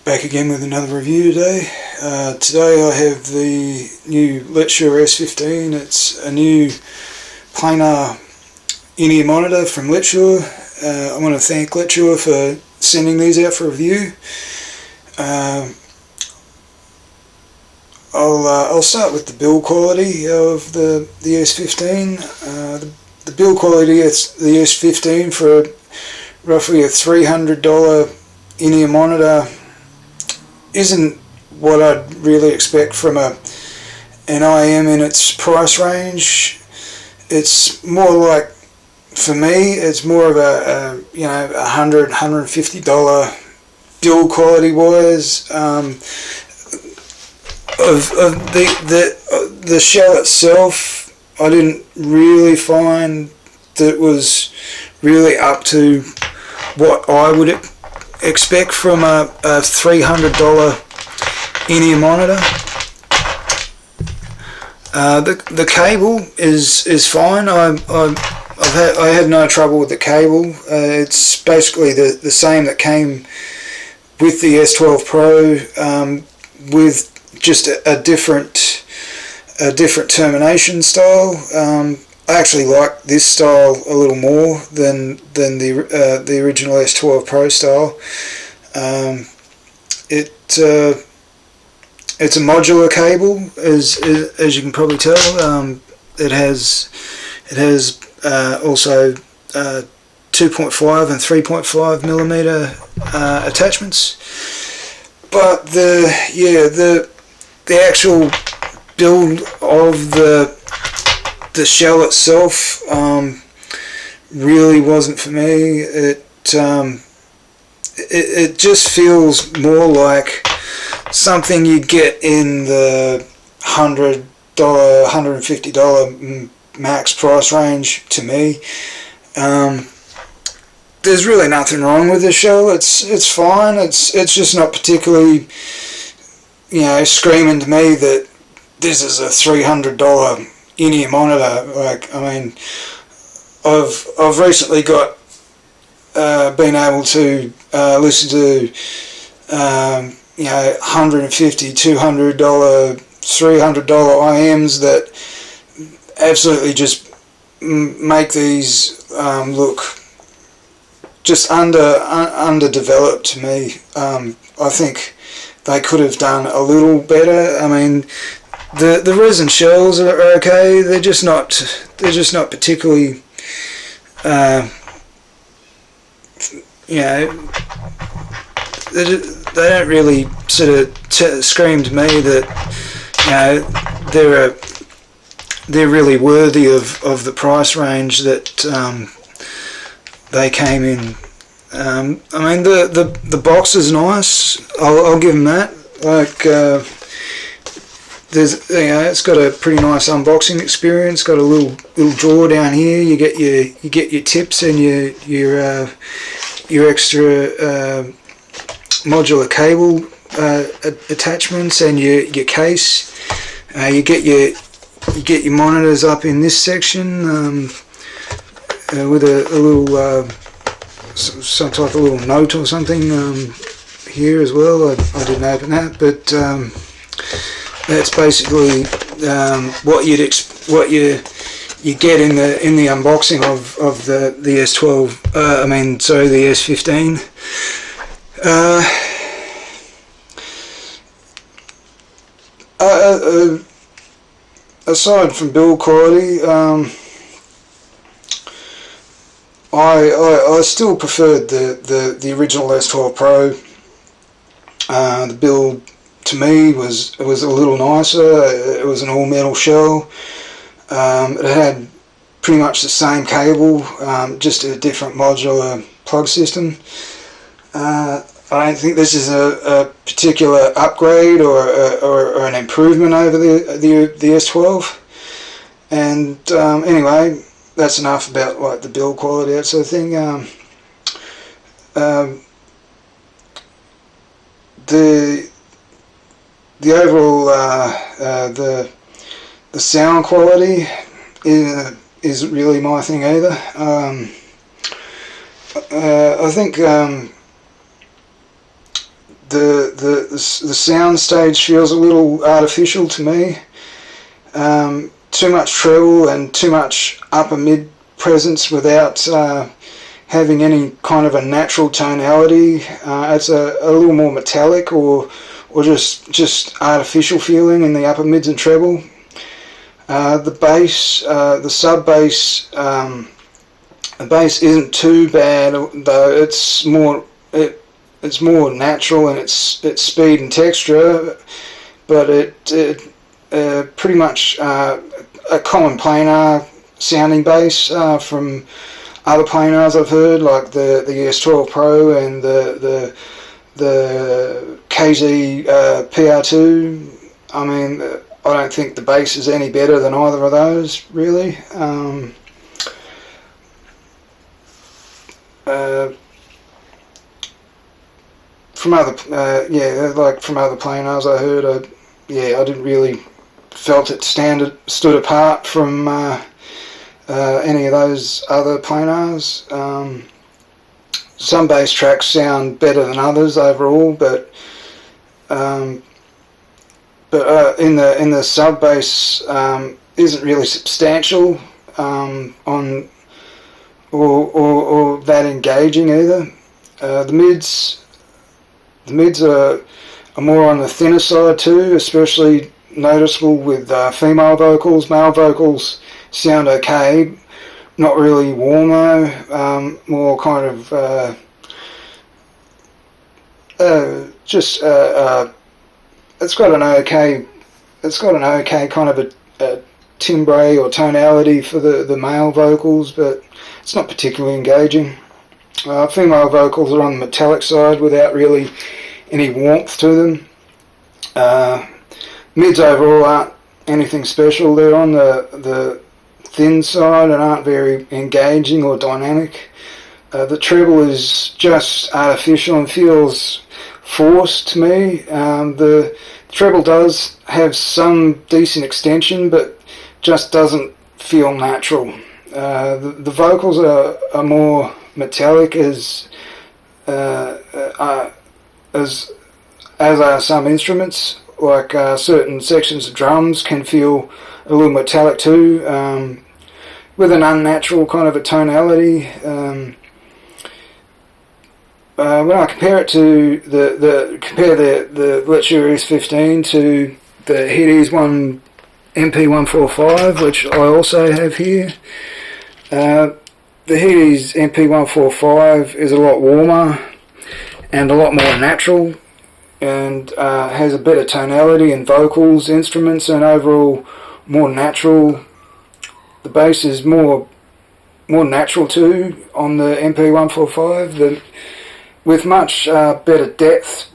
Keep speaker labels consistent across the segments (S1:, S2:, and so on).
S1: Back again with another review today. Today I have the new Letshuoer S15. It's a new planar in-ear monitor from Letshuoer. I want to thank Letshuoer for sending these out for review. I'll start with the build quality of the S15. The build quality of the S15 for roughly a $300 in-ear monitor isn't what I'd really expect from an IM in its price range. It's more like, for me, it's more of a $100, $150 build quality wise. Of the shell itself, I didn't really find that it was really up to what I would expect from a $300 in-ear monitor. The cable is fine. I had no trouble with the cable. It's basically the same that came with the S12 Pro, with just a different termination style. I actually like this style a little more than the original S12 Pro style. It's a modular cable, as you can probably tell. It has also 2.5 and 3.5 millimeter attachments. But the actual build of the shell itself really wasn't for me. It just feels more like something you get in the $100, $150 max price range to me. There's really nothing wrong with the shell. It's fine. It's just not particularly, screaming to me that this is a $300 in-ear monitor. Like, I mean, I've recently been able to listen to $150, $200, $300 IMs that absolutely just make these look just underdeveloped to me. I think they could have done a little better. I mean, the resin shells are okay. They're just not particularly they don't really sort of scream to me that they're really worthy of the price range that they came in. I mean, the box is nice. I'll give them that. Like, it's got a pretty nice unboxing experience. Got a little drawer down here. You get your tips and your extra modular cable attachments and your case. You get your monitors up in this section with a little some type of little note or something here as well. I didn't open that, but that's basically what you get in the unboxing of the S12. The S15. Aside from build quality, I still preferred the original S12 Pro. The build to me was a little nicer. It was an all metal shell. It had pretty much the same cable, just a different modular plug system. I don't think this is a particular upgrade or an improvement over the S12. And anyway, that's enough about like the build quality, that sort of thing. The overall the sound quality isn't really my thing either. I think the sound stage feels a little artificial to me. Too much treble and too much upper mid presence without having any kind of a natural tonality. It's a little more metallic or just artificial feeling in the upper mids and treble. The bass, the sub bass, the bass isn't too bad, though it's more natural in its speed and texture, but it pretty much a common planar sounding bass from other planars I've heard, like the S12 Pro and the KZ PR2. I mean, I don't think the bass is any better than either of those, really. From other planars I heard, I didn't really felt it stood apart from any of those other planars. Some bass tracks sound better than others overall, but in the sub bass isn't really substantial on or that engaging either. The mids are more on the thinner side too, especially noticeable with female vocals. Male vocals sound okay, not really warm though, more kind of it's got an okay kind of a timbre or tonality for the male vocals, but it's not particularly engaging. Female vocals are on the metallic side without really any warmth to them. Mids overall aren't anything special. They're on the thin side and aren't very engaging or dynamic. The treble is just artificial and feels forced to me. The treble does have some decent extension, but just doesn't feel natural. The vocals are more metallic as are some instruments. Like certain sections of drums can feel a little metallic too, with an unnatural kind of a tonality. When I compare it to the Letshuoer S15 to the Headies one MP145, which I also have here, the Headies MP145 is a lot warmer and a lot more natural, and has a better tonality in vocals, instruments, and overall more natural. The bass is more natural too on the MP145, with much better depth,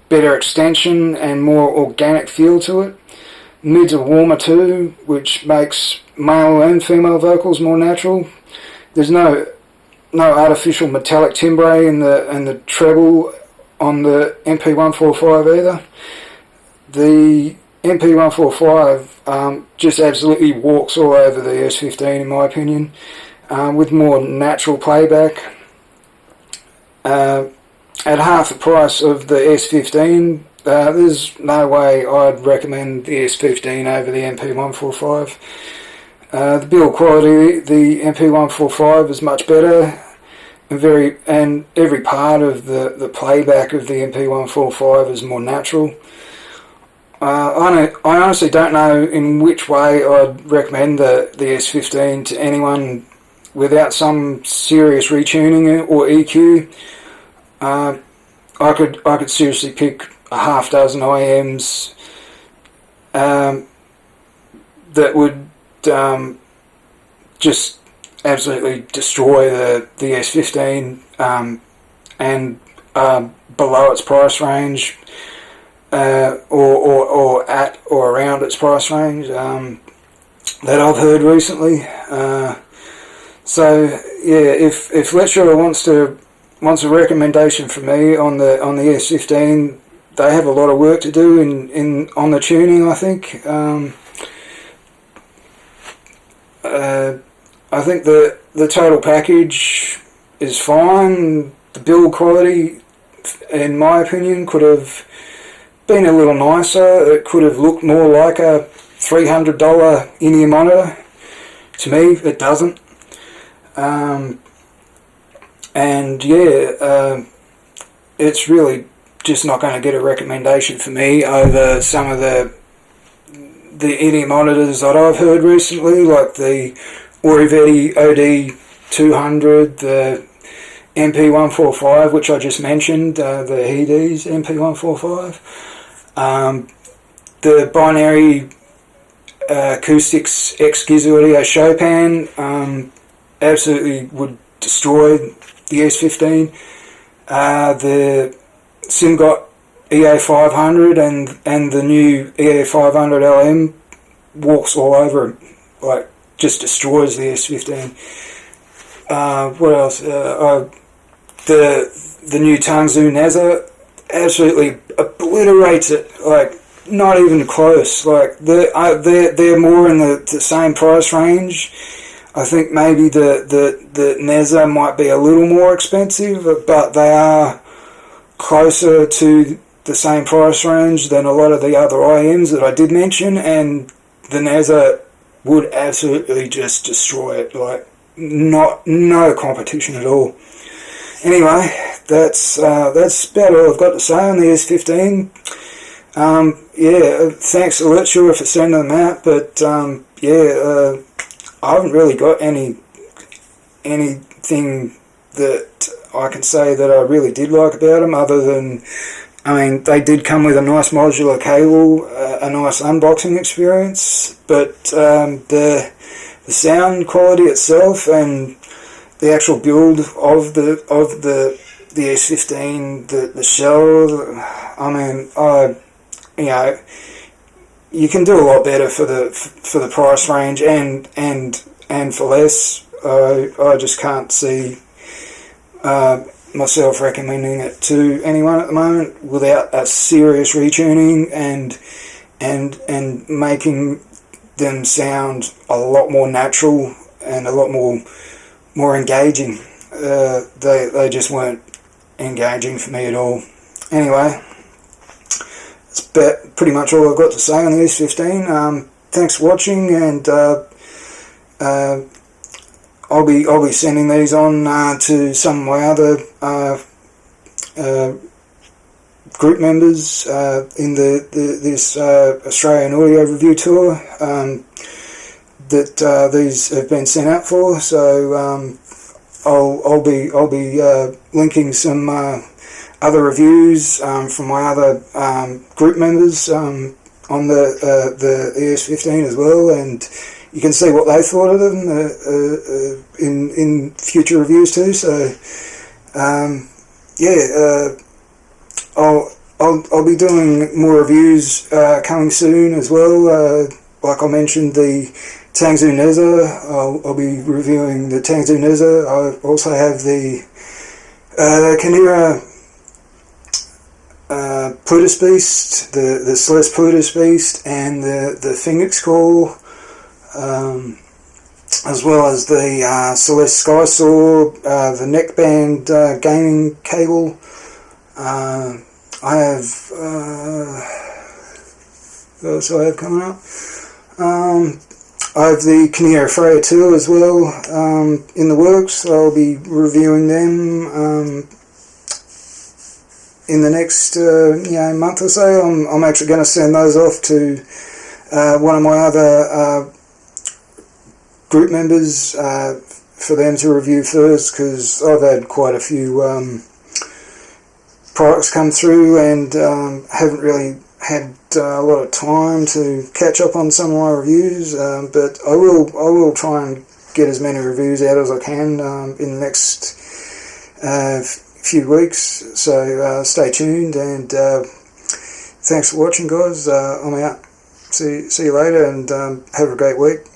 S1: better extension, and more organic feel to it. Mids are warmer too, which makes male and female vocals more natural. There's no artificial metallic timbre in the treble on the MP145 either. The MP145 just absolutely walks all over the S15 in my opinion, with more natural playback. At half the price of the S15, there's no way I'd recommend the S15 over the MP145. The build quality, the MP145 is much better, and every part of the playback of the MP145 is more natural. I honestly don't know in which way I'd recommend the S15 to anyone without some serious retuning or EQ. I could seriously pick a half dozen IMs that would just absolutely destroy the S15 and below its price range, or at or around its price range that I've heard recently. So yeah, if Letshuoer wants a recommendation from me on the S15, they have a lot of work to do on the tuning, I think. I think the total package is fine. The build quality in my opinion, could have been a little nicer. It could have looked more like a $300 in-ear monitor. To me, it doesn't. And yeah, it's really just not going to get a recommendation for me over some of the in-ear monitors that I've heard recently, like the Oriveti OD200, the MP145, which I just mentioned, the Hedes MP145, the Binary Acoustics X Gizzard Audio Chopin, absolutely would destroy the S15. The SimGot EA500 and the new EA500 LM walks all over it, like just destroys the S15. What else? The new Tangzu Neza absolutely obliterates it, like not even close. Like they're more in the same price range. I think maybe the Neza might be a little more expensive, but they are closer to the same price range than a lot of the other IMs that I did mention, and the Neza would absolutely just destroy it, like no competition at all. Anyway, that's about all I've got to say on the S15. Yeah, thanks to Letshuoer for sending them out, but yeah, I haven't really got anything that I can say that I really did like about them, other than, I mean, they did come with a nice modular cable, a nice unboxing experience, but the sound quality itself and the actual build of the S15, the shell, I mean, you know, you can do a lot better for the price range and for less. I just can't see myself recommending it to anyone at the moment without a serious retuning and making them sound a lot more natural and a lot more engaging. They just weren't engaging for me at all. Anyway, that's pretty much all I've got to say on the S15. Thanks for watching, and I'll be sending these on to some of my other group members in this Australian audio review tour that these have been sent out for. So I'll be linking some other reviews from my other group members on the ES15 as well, and you can see what they thought of them in future reviews too. So yeah, I'll be doing more reviews coming soon as well. Like I mentioned, the Tangzu Neza, I'll be reviewing the Tangzu Neza. I also have the Kinera Plutus Beast, the Celeste Plutus Beast, and the Phoenix Call, as well as the Celeste Sky Saw, the neckband gaming cable. I have what else do I have coming up? I have the Kinera Freya 2 as well in the works. I'll be reviewing them in the next month or so. I'm actually going to send those off to one of my other group members for them to review first, because I've had quite a few products come through and haven't really had a lot of time to catch up on some of my reviews, but I will try and get as many reviews out as I can in the next few weeks, so stay tuned, and thanks for watching, guys. I'm out. See you later, and have a great week.